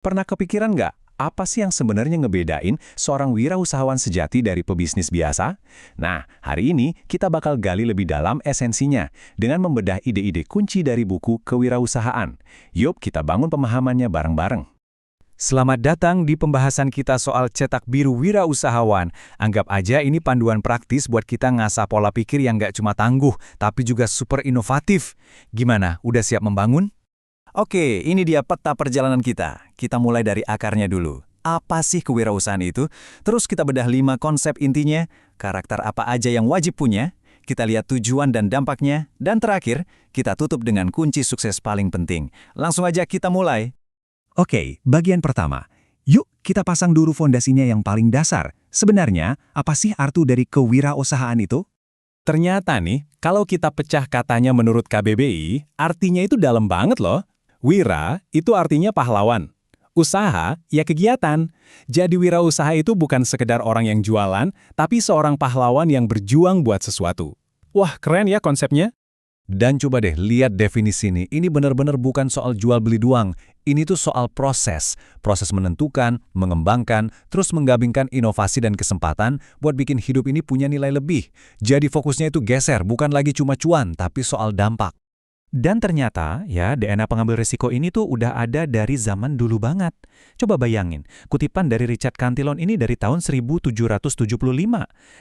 Pernah kepikiran nggak, apa sih yang sebenarnya ngebedain seorang wirausahawan sejati dari pebisnis biasa? Nah, hari ini kita bakal gali lebih dalam esensinya dengan membedah ide-ide kunci dari buku Kewirausahaan. Yuk kita bangun pemahamannya bareng-bareng. Selamat datang di pembahasan kita soal cetak biru wirausahawan. Anggap aja ini panduan praktis buat kita ngasah pola pikir yang nggak cuma tangguh, tapi juga super inovatif. Gimana, udah siap membangun? Oke, ini dia peta perjalanan kita. Kita mulai dari akarnya dulu. Apa sih kewirausahaan itu? Terus kita bedah 5 konsep intinya, karakter apa aja yang wajib punya, kita lihat tujuan dan dampaknya, dan terakhir, kita tutup dengan kunci sukses paling penting. Langsung aja kita mulai. Oke, bagian pertama. Yuk, kita pasang dulu fondasinya yang paling dasar. Sebenarnya, apa sih arti dari kewirausahaan itu? Ternyata nih, kalau kita pecah katanya menurut KBBI, artinya itu dalam banget loh. Wira itu artinya pahlawan. Usaha, ya kegiatan. Jadi wirausaha itu bukan sekedar orang yang jualan, tapi seorang pahlawan yang berjuang buat sesuatu. Wah, keren ya konsepnya. Dan coba deh lihat definisi ini benar-benar bukan soal jual beli doang. Ini tuh soal proses. Proses menentukan, mengembangkan, terus menggabungkan inovasi dan kesempatan buat bikin hidup ini punya nilai lebih. Jadi fokusnya itu geser, bukan lagi cuma cuan, tapi soal dampak. Dan ternyata, ya, DNA pengambil risiko ini tuh udah ada dari zaman dulu banget. Coba bayangin, kutipan dari Richard Cantillon ini dari tahun 1775.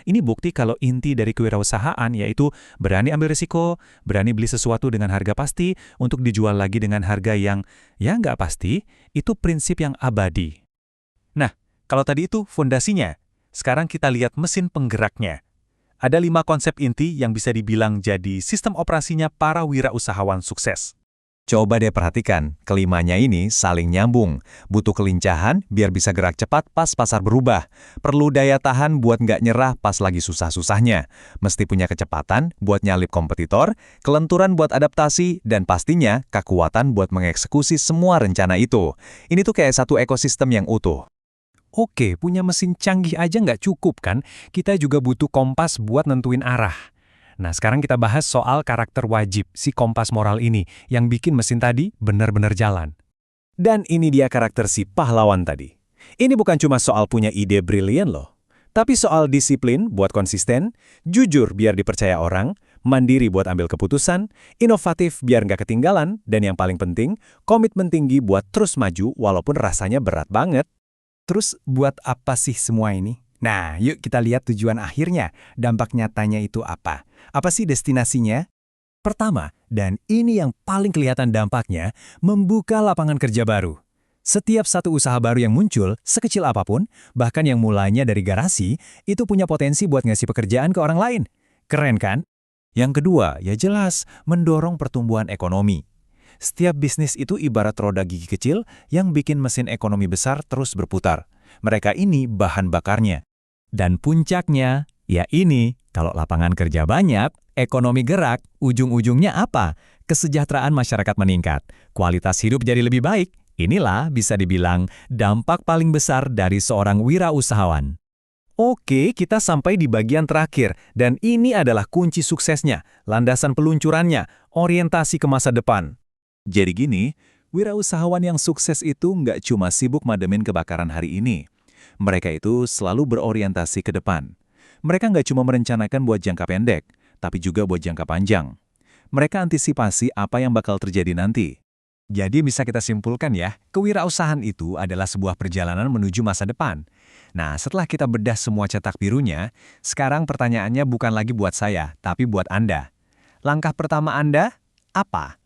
Ini bukti kalau inti dari kewirausahaan yaitu berani ambil risiko, berani beli sesuatu dengan harga pasti, untuk dijual lagi dengan harga yang, ya nggak pasti, itu prinsip yang abadi. Nah, kalau tadi itu fondasinya, sekarang kita lihat mesin penggeraknya. Ada 5 konsep inti yang bisa dibilang jadi sistem operasinya para wirausahawan sukses. Coba deh perhatikan, kelimanya ini saling nyambung. Butuh kelincahan biar bisa gerak cepat pas pasar berubah. Perlu daya tahan buat nggak nyerah pas lagi susah-susahnya. Mesti punya kecepatan buat nyalip kompetitor, kelenturan buat adaptasi, dan pastinya kekuatan buat mengeksekusi semua rencana itu. Ini tuh kayak satu ekosistem yang utuh. Oke, punya mesin canggih aja nggak cukup kan? Kita juga butuh kompas buat nentuin arah. Nah, sekarang kita bahas soal karakter wajib, si kompas moral ini, yang bikin mesin tadi benar-benar jalan. Dan ini dia karakter si pahlawan tadi. Ini bukan cuma soal punya ide brilian loh, tapi soal disiplin buat konsisten, jujur biar dipercaya orang, mandiri buat ambil keputusan, inovatif biar nggak ketinggalan, dan yang paling penting, komitmen tinggi buat terus maju walaupun rasanya berat banget. Terus buat apa sih semua ini? Nah, yuk kita lihat tujuan akhirnya. Dampak nyatanya itu apa? Apa sih destinasinya? Pertama, dan ini yang paling kelihatan dampaknya, membuka lapangan kerja baru. Setiap satu usaha baru yang muncul, sekecil apapun, bahkan yang mulainya dari garasi, itu punya potensi buat ngasih pekerjaan ke orang lain. Keren kan? Yang kedua, ya jelas, mendorong pertumbuhan ekonomi. Setiap bisnis itu ibarat roda gigi kecil yang bikin mesin ekonomi besar terus berputar. Mereka ini bahan bakarnya. Dan puncaknya, ya ini, kalau lapangan kerja banyak, ekonomi gerak, ujung-ujungnya apa? Kesejahteraan masyarakat meningkat, kualitas hidup jadi lebih baik. Inilah bisa dibilang dampak paling besar dari seorang wirausahawan. Oke, kita sampai di bagian terakhir, dan ini adalah kunci suksesnya, landasan peluncurannya, orientasi ke masa depan. Jadi gini, wirausahawan yang sukses itu nggak cuma sibuk mademin kebakaran hari ini. Mereka itu selalu berorientasi ke depan. Mereka nggak cuma merencanakan buat jangka pendek, tapi juga buat jangka panjang. Mereka antisipasi apa yang bakal terjadi nanti. Jadi bisa kita simpulkan ya, kewirausahaan itu adalah sebuah perjalanan menuju masa depan. Nah, setelah kita bedah semua cetak birunya, sekarang pertanyaannya bukan lagi buat saya, tapi buat Anda. Langkah pertama Anda, apa?